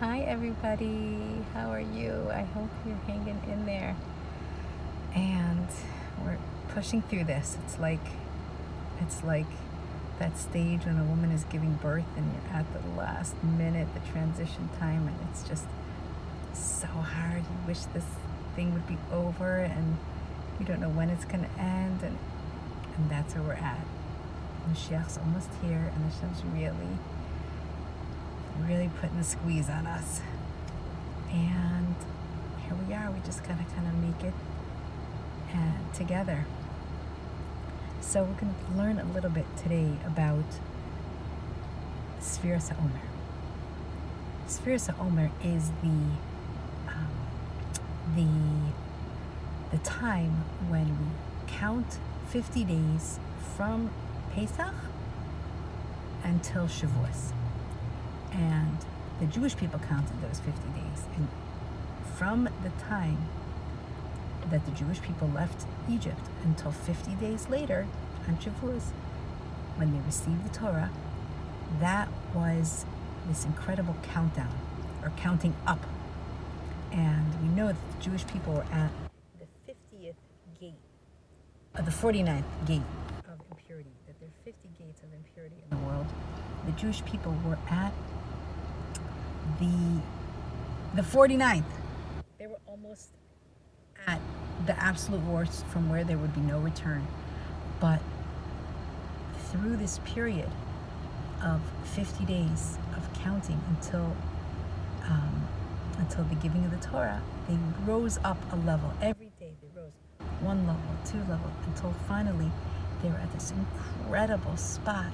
Hi everybody, how are you? I hope you're hanging in there. And we're pushing through this. It's like that stage when a woman is giving birth and you're at the last minute, the transition time, and it's just so hard. You wish this thing would be over and you don't know when it's going to end, and that's where we're at. Mashiach's almost here, and Hashem's really putting the squeeze on us. And here we are. We just gotta kind of make it together. So we're going to learn a little bit today about Sefirat HaOmer. Sefirat HaOmer is the time when we count 50 days from Pesach until Shavuos. And the Jewish people counted those 50 days. And from the time that the Jewish people left Egypt until 50 days later on Shavuos, when they received the Torah, that was this incredible countdown, or counting up. And we know that the Jewish people were at the 50th gate, the 49th gate of impurity, that there are 50 gates of impurity in the world. The Jewish people were at the 49th. They were almost at the absolute worst, from where there would be no return. But through this period of 50 days of counting until the giving of the Torah, they rose up a level. Every day they rose one level, two levels, until finally they were at this incredible spot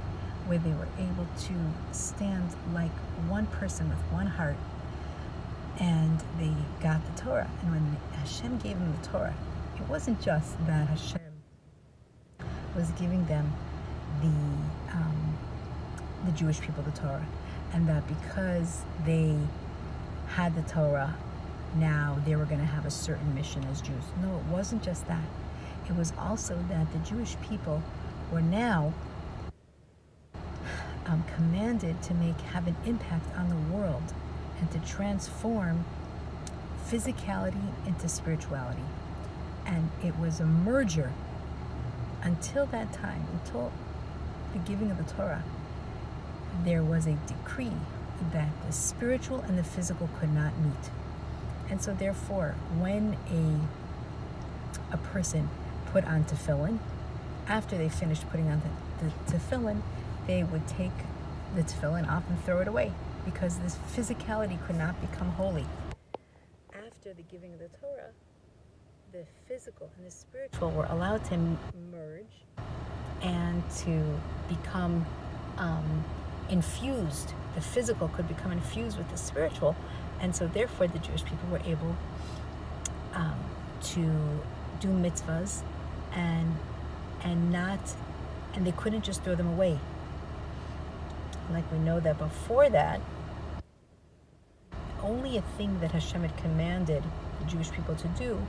where they were able to stand like one person with one heart, and they got the Torah. And when Hashem gave them the Torah, it wasn't just that Hashem was giving them the Jewish people the Torah, and that because they had the Torah, now they were going to have a certain mission as Jews. No, it wasn't just that. It was also that the Jewish people were now commanded to have an impact on the world and to transform physicality into spirituality. And it was a merger. Until that time, until the giving of the Torah, there was a decree that the spiritual and the physical could not meet. And so therefore, when a person put on tefillin, after they finished putting on the tefillin, they would take the tefillin off and throw it away, because this physicality could not become holy. After the giving of the Torah, the physical and the spiritual were allowed to merge and to become infused. The physical could become infused with the spiritual, and so therefore the Jewish people were able to do mitzvahs and they couldn't just throw them away. Like we know that before that, only a thing that Hashem had commanded the Jewish people to do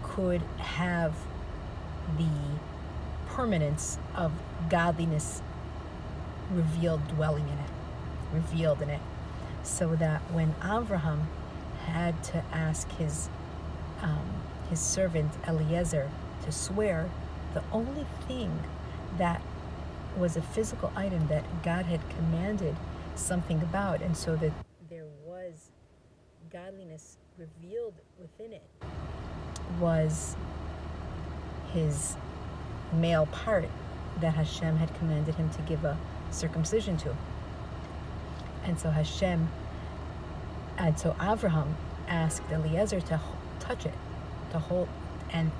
could have the permanence of godliness revealed in it. So that when Avraham had to ask his servant Eliezer to swear, the only thing that was a physical item that God had commanded something about, and so that there was godliness revealed within it, was his male part that Hashem had commanded him to give a circumcision to. And so Avraham asked Eliezer to touch it, to hold, and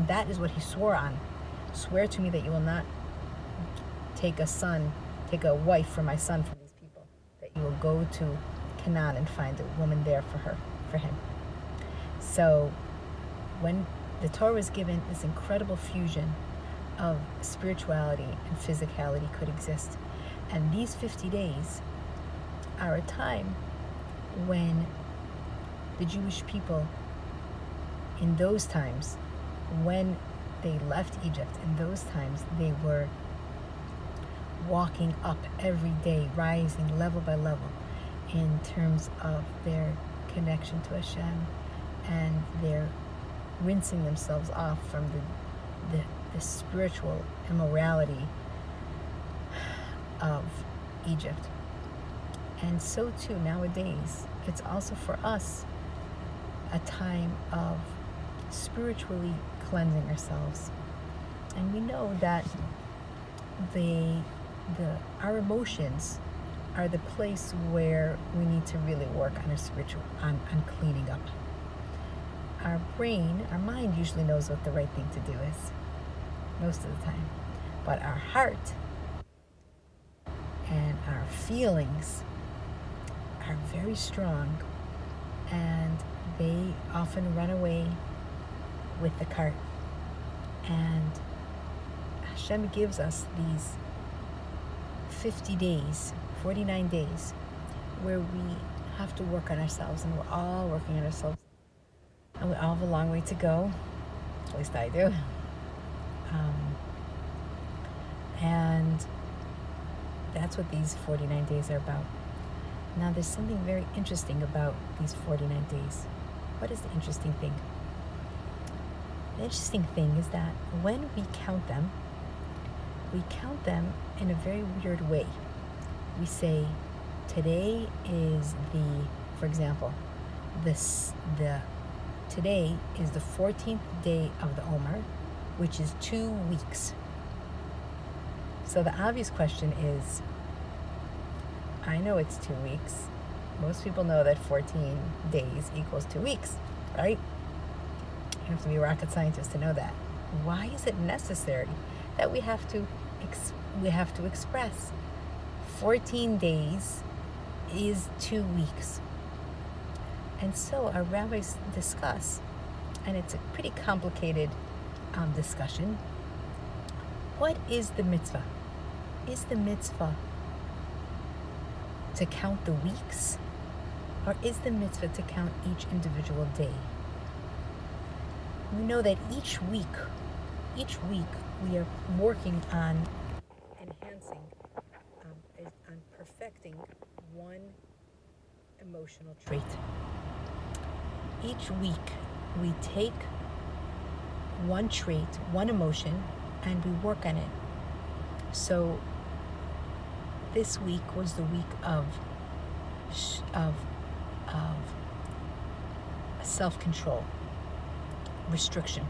that is what he swore on. Swear to me that you will not take a wife for my son from these people, that you will go to Canaan and find a woman there for him. So when the Torah was given, this incredible fusion of spirituality and physicality could exist. And these 50 days are a time when the Jewish people, in those times, when they left Egypt, in those times they were walking up every day, rising level by level in terms of their connection to Hashem, and they're rinsing themselves off from the spiritual immorality of Egypt. And so too nowadays, it's also for us a time of spiritually cleansing ourselves. And we know that our emotions are the place where we need to really work on on cleaning up. Our brain, our mind usually knows what the right thing to do is, most of the time. But our heart and our feelings are very strong, and they often run away with the cart. And Hashem gives us these 50 days, 49 days, where we have to work on ourselves, and we're all working on ourselves. And we all have a long way to go, at least I do. And that's what these 49 days are about. Now, there's something very interesting about these 49 days. What is the interesting thing? The interesting thing is that when we count them in a very weird way. We say, today is for example, today is the 14th day of the Omer, which is 2 weeks. So the obvious question is, I know it's 2 weeks. Most people know that 14 days equals 2 weeks, right? You have to be a rocket scientist to know that. Why is it necessary that we have to express 14 days is 2 weeks? And so our rabbis discuss, and it's a pretty complicated discussion. What is the mitzvah? Is the mitzvah to count the weeks, or is the mitzvah to count each individual day? We know that each week we are working on enhancing, on perfecting one emotional trait. Each week we take one trait, one emotion, and we work on it. So this week was the week of self-control, restriction.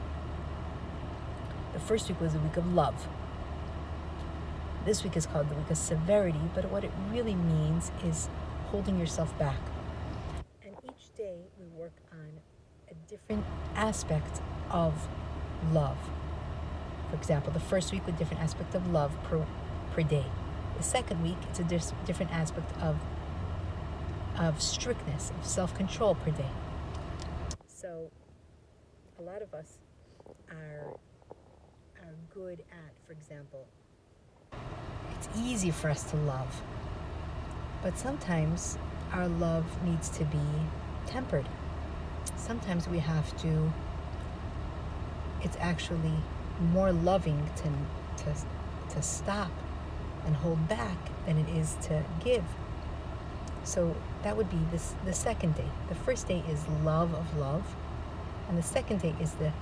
The first week was the week of love. This week is called the week of severity, but what it really means is holding yourself back. And each day we work on a different aspect of love. For example, the first week with different aspect of love per day. The second week, it's a different aspect of strictness, of self-control per day. So a lot of us are good at, for example, it's easy for us to love, but sometimes our love needs to be tempered. Sometimes we have to, it's actually more loving to stop and hold back than it is to give. So that would be the second day. The first day is love of love, and the second day is the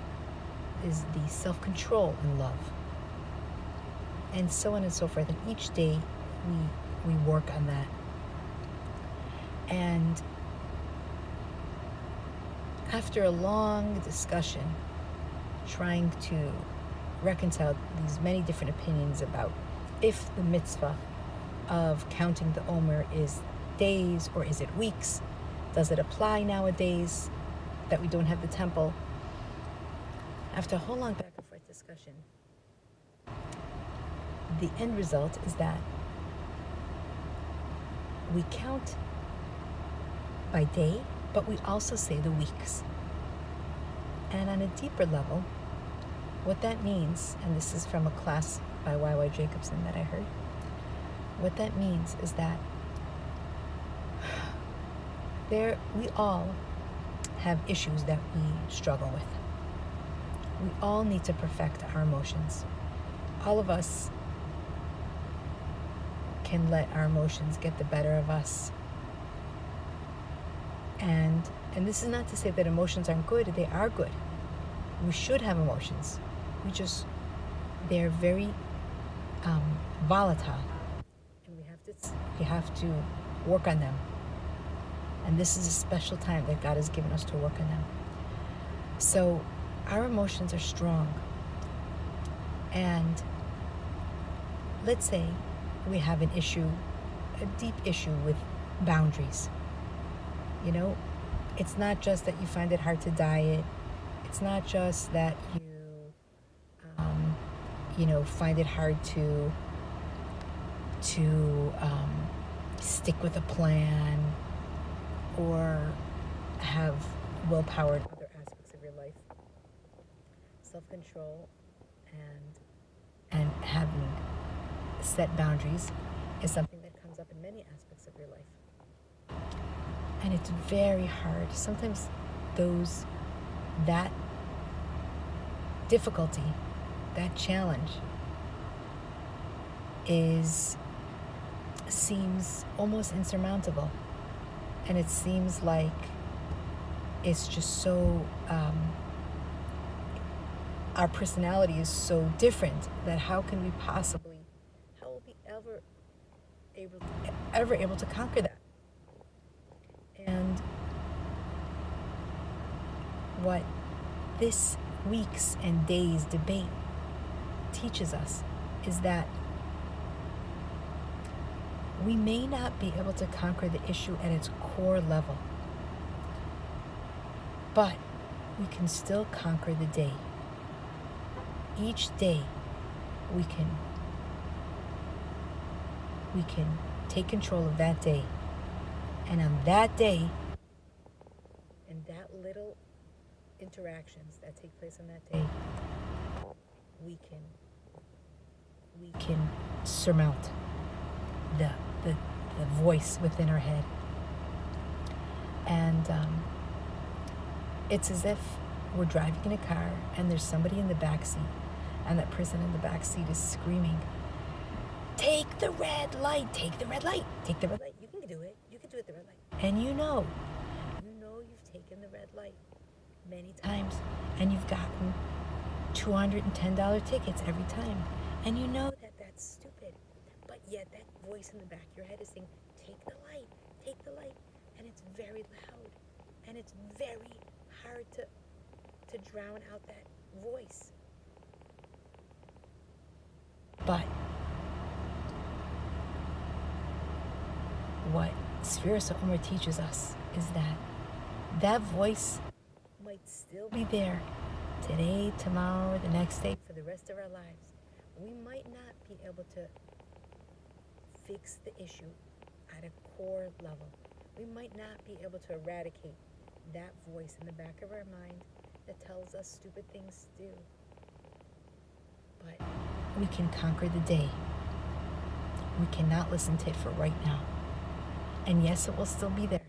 self-control in love, and so on and so forth. And each day we work on that. And after a long discussion, trying to reconcile these many different opinions about if the mitzvah of counting the Omer is days or is it weeks, does it apply nowadays that we don't have the temple? After a whole long back and forth discussion, the end result is that we count by day, but we also say the weeks. And on a deeper level, what that means, and this is from a class by Y.Y. Jacobson that I heard, what that means is that we all have issues that we struggle with. We all need to perfect our emotions. All of us can let our emotions get the better of us And this is not to say that emotions aren't good. They are good. We should have emotions. They're very volatile, and we have to work on them. And this is a special time that God has given us to work on them. So our emotions are strong. And let's say we have an issue, a deep issue with boundaries. You know, it's not just that you find it hard to diet. It's not just that you find it hard to stick with a plan or have willpower in other aspects of your life. Self-control and having set boundaries is something that comes up in many aspects of your life. And it's very hard. Sometimes that difficulty, that challenge seems almost insurmountable. And it seems like it's just so, our personality is so different that how will we ever able to conquer that? And what this week's and days debate teaches us is that we may not be able to conquer the issue at its core level, but we can still conquer the day. Each day we can take control of that day. And on that day, and that little interactions that take place on that day, we can surmount the voice within our head. And it's as if we're driving in a car and there's somebody in the back seat, and that person in the back seat is screaming, "Take the red light, take the red light, take the red light. You can do it. You can do it, the red light." And you know you've taken the red light many times, and you've gotten $210 tickets every time. And you know that that's stupid. But yet that voice in the back of your head is saying, take the light, take the light. And it's very loud. And it's very hard to drown out that voice. But what Sefirat HaOmer teaches us is that voice might still be there today, tomorrow, the next day, for the rest of our lives. We might not be able to fix the issue at a core level. We might not be able to eradicate that voice in the back of our mind that tells us stupid things to do. But we can conquer the day. We cannot listen to it for right now. And yes, it will still be there.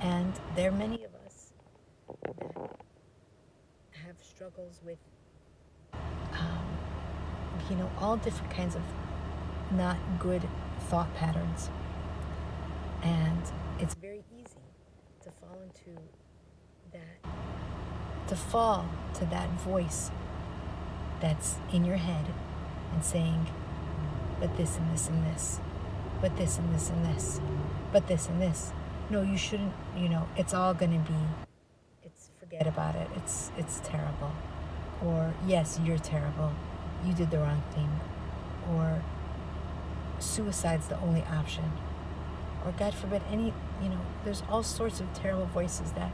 And there are many of us that have struggles with, all different kinds of not good thought patterns. And it's very easy to fall to that voice that's in your head and saying, but this and this and this, but this and this and this, but this and this. No, you shouldn't, it's all going to be, forget about it, it's terrible. Or, yes, you're terrible, you did the wrong thing. Or, suicide's the only option. Or, God forbid, there's all sorts of terrible voices that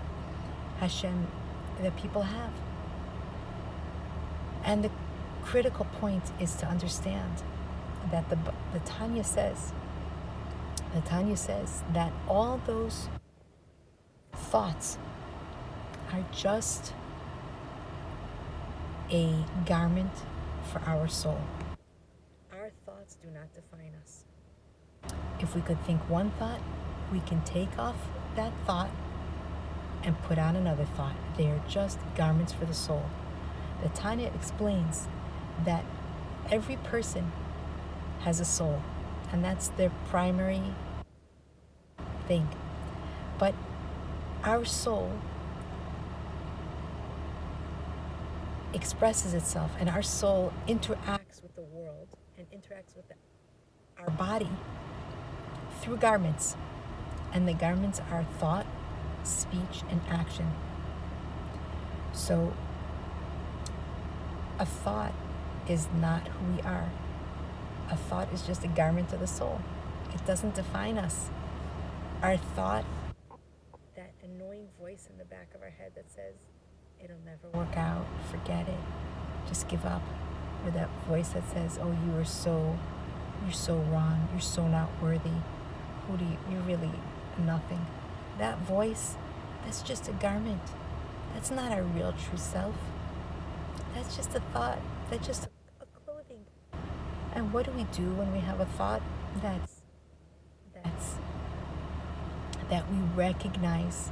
people have. And the critical point is to understand that the Tanya says that all those thoughts are just a garment for our soul. Our thoughts do not define us. If we could think one thought, we can take off that thought and put on another thought. They are just garments for the soul. The Tanya explains that every person has a soul, and that's their primary thing. But our soul expresses itself, and our soul interacts with the world and interacts with our body through garments. And the garments are thought, speech, and action. So a thought is not who we are. A thought is just a garment of the soul. It doesn't define us. Our thought, that annoying voice in the back of our head that says, it'll never work out, forget it, just give up. Or that voice that says, oh, you're so wrong, you're so not worthy. You're really nothing. That voice, that's just a garment. That's not our real true self. That's just a thought. That's just a clothing. And what do we do when we have a thought that we recognize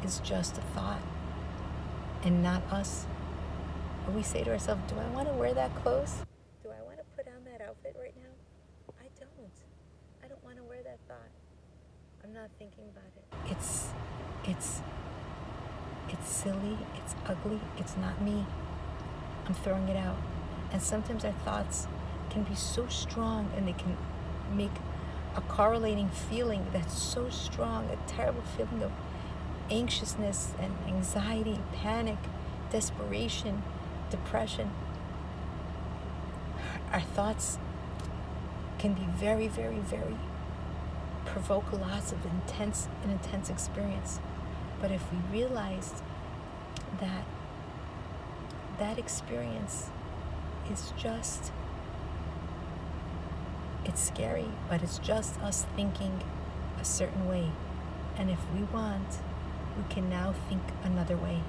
is just a thought and not us? We say to ourselves, do I want to wear that clothes? Do I want to put on that outfit right now? I don't want to wear that thought. I'm not thinking about it. It's silly, it's ugly, it's not me. I'm throwing it out. And sometimes our thoughts can be so strong, and they can make a correlating feeling that's so strong, a terrible feeling of anxiousness and anxiety, panic, desperation, depression. Our thoughts can be very, very, very provoke lots of intense experience. But if we realized that that experience is just, it's scary, but it's just us thinking a certain way. And if we want, we can now think another way.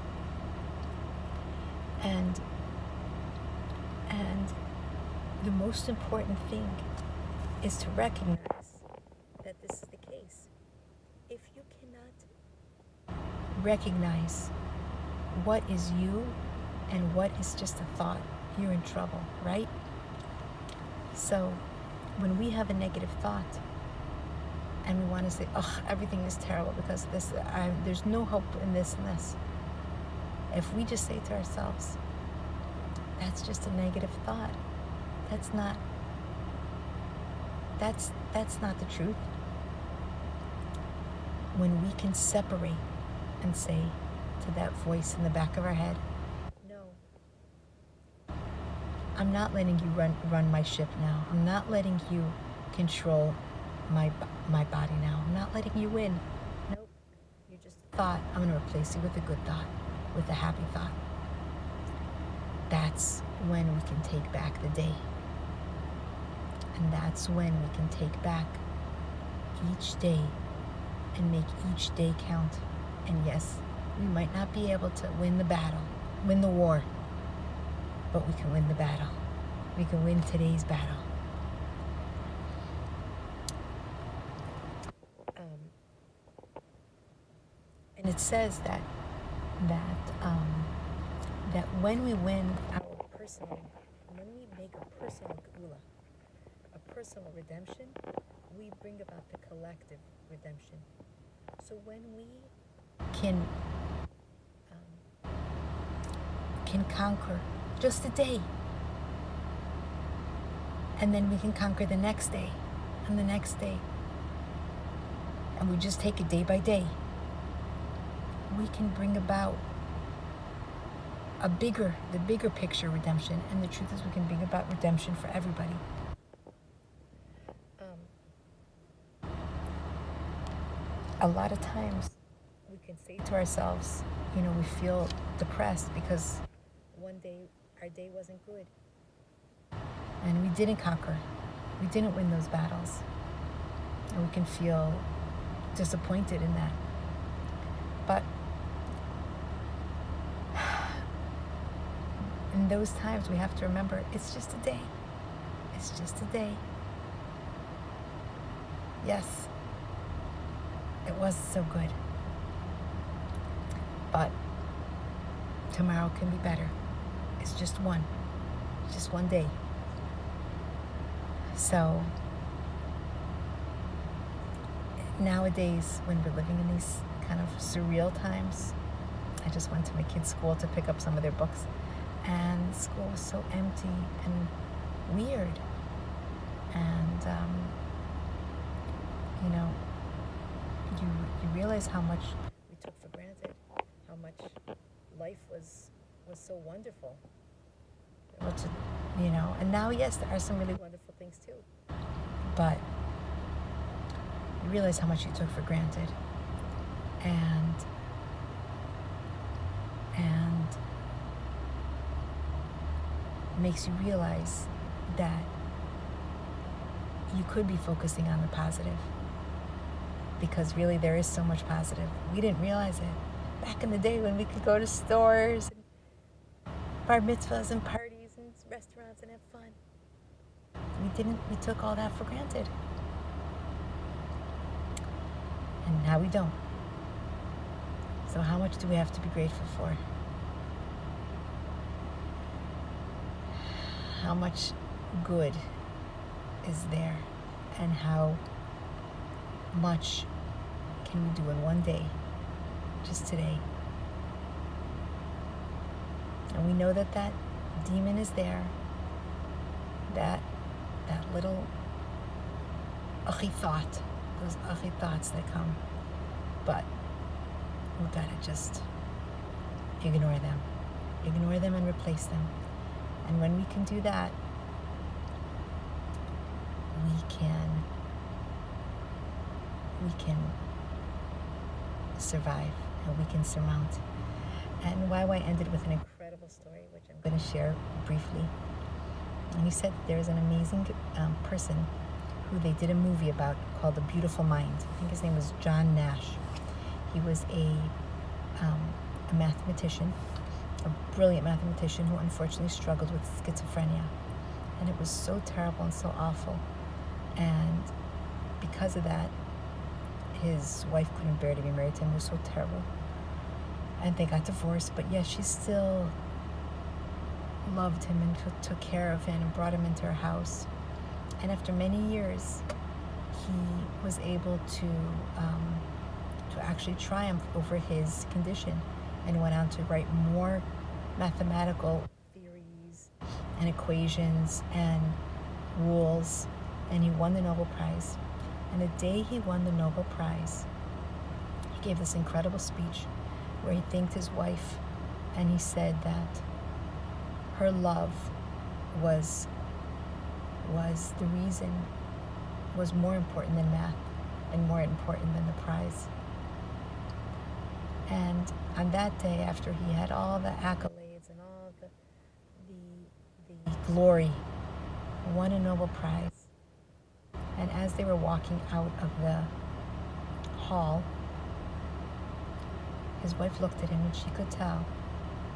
And the most important thing is to recognize that this is the case. If you cannot recognize what is you and what is just a thought, you're in trouble, right? So when we have a negative thought and we want to say, oh, everything is terrible because there's no hope in this and this. If we just say to ourselves, that's just a negative thought. That's not the truth. When we can separate and say to that voice in the back of our head, no, I'm not letting you run my ship now. I'm not letting you control my body now. I'm not letting you win. Nope. You just thought. I'm going to replace you with a good thought, with a happy thought. That's when we can take back the day. And that's when we can take back each day and make each day count. And yes, we might not be able to win the battle, win the war, but we can win the battle. We can win today's battle. And it says that when we win when we make a personal geula, a personal redemption, we bring about the collective redemption. So when we can conquer just a day, and then we can conquer the next day and the next day, and we just take it day by day, we can bring about the bigger picture redemption. And the truth is, we can bring about redemption for everybody. A lot of times we can say to ourselves, we feel depressed because one day our day wasn't good and we didn't conquer, we didn't win those battles, and we can feel disappointed in that. But in those times, we have to remember, it's just a day. It's just a day. Yes, it wasn't so good, but tomorrow can be better. It's just one day. So nowadays, when we're living in these kind of surreal times. I just went to my kids' school to pick up some of their books, and the school was so empty and weird. And you realize how much we took for granted, how much life was so wonderful. And now, yes, there are some really wonderful things too, but you realize how much you took for granted, and makes you realize that you could be focusing on the positive, because really there is so much positive. We didn't realize it back in the day when we could go to stores and bar mitzvahs and parties and restaurants and have fun. We took all that for granted, and now we don't. So how much do we have to be grateful for? How much good is there, and how much can we do in one day, just today? And we know that demon is there, that little achi thought, those achi thoughts that come, but we gotta just ignore them and replace them. And when we can do that, we can survive, and we can surmount. And YY ended with an incredible story, which I'm going to share briefly. And he said there's an amazing person who they did a movie about called The Beautiful Mind. I think his name was John Nash. He was a mathematician, a brilliant mathematician who unfortunately struggled with schizophrenia. And it was so terrible and so awful. And because of that, his wife couldn't bear to be married to him. It was so terrible. And they got divorced, but yes, she still loved him and took care of him and brought him into her house. And after many years, he was able to actually triumph over his condition, and went on to write more mathematical theories and equations and rules, and he won the Nobel Prize. And the day he won the Nobel Prize, he gave this incredible speech where he thanked his wife, and he said that her love was the reason, was more important than math and more important than the prize. And on that day, after he had all the accolades and all the glory, won a Nobel Prize. And as they were walking out of the hall, his wife looked at him, and she could tell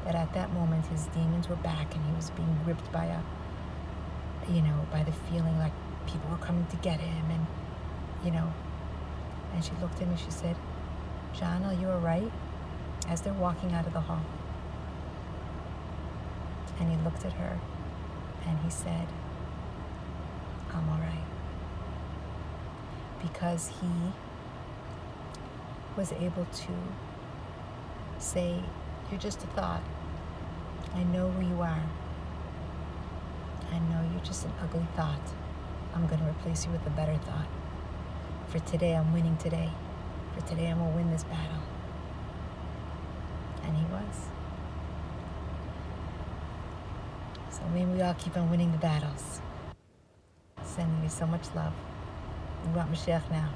that at that moment his demons were back, and he was being gripped by by the feeling like people were coming to get him, and and she looked at him and she said, "John, are you all right?" As they're walking out of the hall. And he looked at her and he said, "I'm all right." Because he was able to say, "You're just a thought. I know who you are. I know you're just an ugly thought. I'm going to replace you with a better thought. For today, I'm winning today. For today, I'm going to win this battle." And he was. So may we all keep on winning the battles. Sending you so much love. We want Mashiach now.